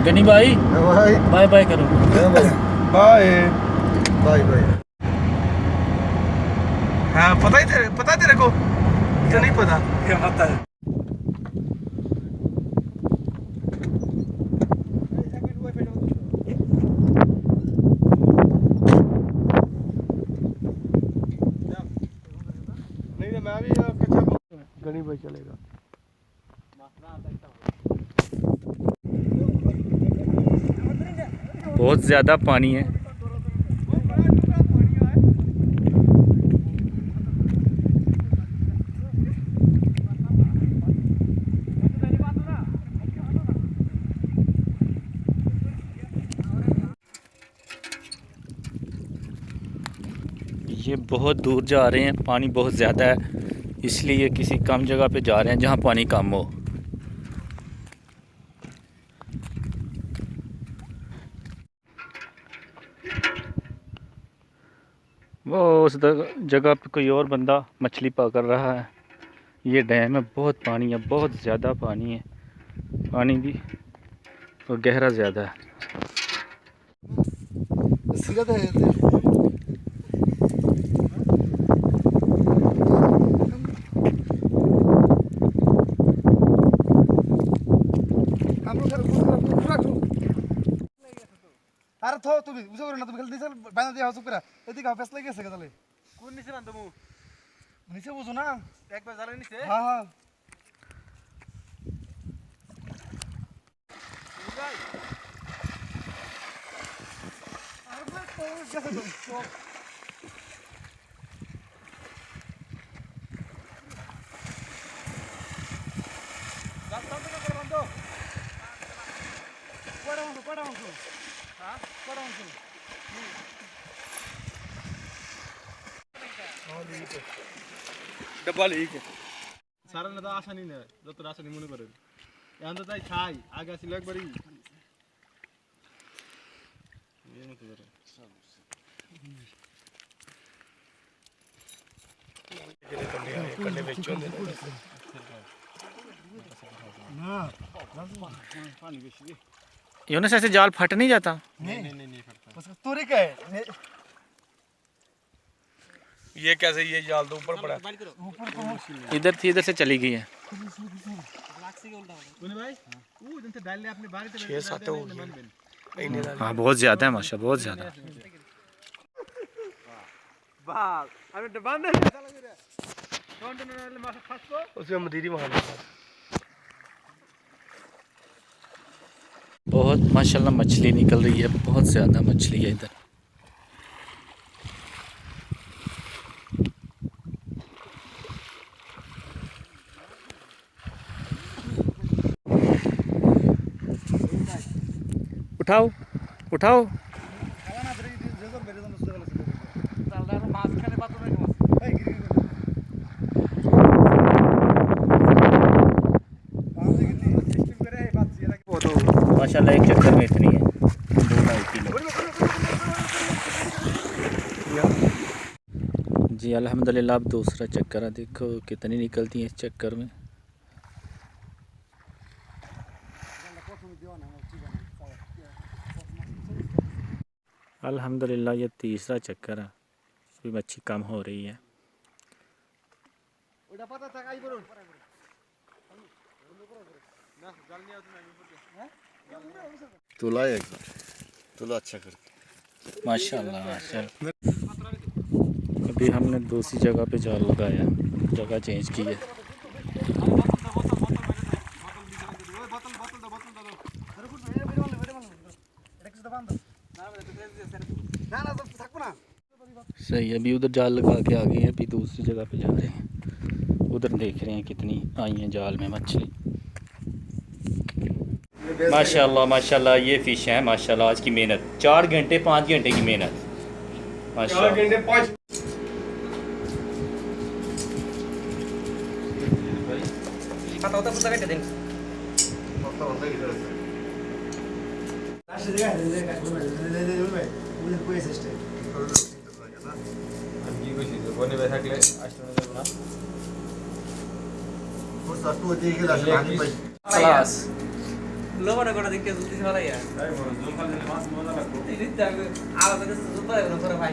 गनी भाई bye bye करो। Bye bye bye. हाँ पता है तेरे को क्या नहीं पता क्या पता है। नहीं तो मैं भी कच्चा गनी भाई चलेगा। बहुत ज़्यादा पानी है। ये बहुत दूर जा रहे हैं, पानी बहुत ज़्यादा है, इसलिए किसी कम जगह पे जा रहे हैं जहाँ पानी कम हो। वो उस जगह पे कोई और बंदा मछली पकड़ रहा है। ये डैम है, बहुत पानी है, बहुत ज़्यादा पानी है, पानी भी और गहरा ज़्यादा है। আরে থো তুমি বুঝো না তুমি খালি দিছাল বাইনা দিয়া হসু করে এদিকে হাফেস লাগি গেছে তাহলে কোন নিচে না তুমি নিচে বুঝো না একবার জালে নিচে হ্যাঁ হ্যাঁ আর বল তো গেছে তো রাস্তা তো করে বন্ধ পড়া हाँ पढ़ो डब्बा लेके सारा ना तो आशा नहीं है जो तो आशा नहीं मुने करे यहाँ तो ताई छाई आगे से लग बड़ी ये मत करे कंडे बेचो ना पानी बेची यूनुस ऐसे जाल फट नहीं जाता? नहीं फटता उसका तोरी का है ये कैसे ये जाल तो ऊपर पड़ा इधर थी, इधर से चली गई है। छह सात हो गए। हाँ बहुत ज़्यादा है माशा, बहुत ज़्यादा। उसमें मदीरी वहाँ बहुत माशाल्लाह मछली निकल रही है, बहुत ज़्यादा मछली है इधर। उठाओ उठाओ। माशाल्लाह एक चक्कर में इतनी है 2-2.5 किलो। जी अल्हम्दुलिल्लाह। अब दूसरा चक्कर है, देखो कितनी निकलती है इस चक्कर में। अल्हम्दुलिल्लाह ये तीसरा चक्कर है, अभी मच्छी कम हो रही है। तुला एक तुला अच्छा करके माशाल्लाह माशाल्लाह। अभी हमने दूसरी जगह पे जाल लगाया, जगह चेंज की है। सही, अभी उधर जाल लगा के आ गए हैं, अभी दूसरी जगह पे जा रहे हैं। उधर देख रहे हैं कितनी आई हैं जाल में मछली। माशाल्लाह माशाल्लाह ये फ़िश है माशाल्लाह। आज की मेहनत 4 घंटे 5 घंटे की मेहनत माशाल्लाह। 4 घंटे 5 क्लास লবণে কটা দিকে জলদি ছড়াই আর তাই বড় জল খালি মাছ মজা লাগবে আলাদা কিছু জুতা করে ভাই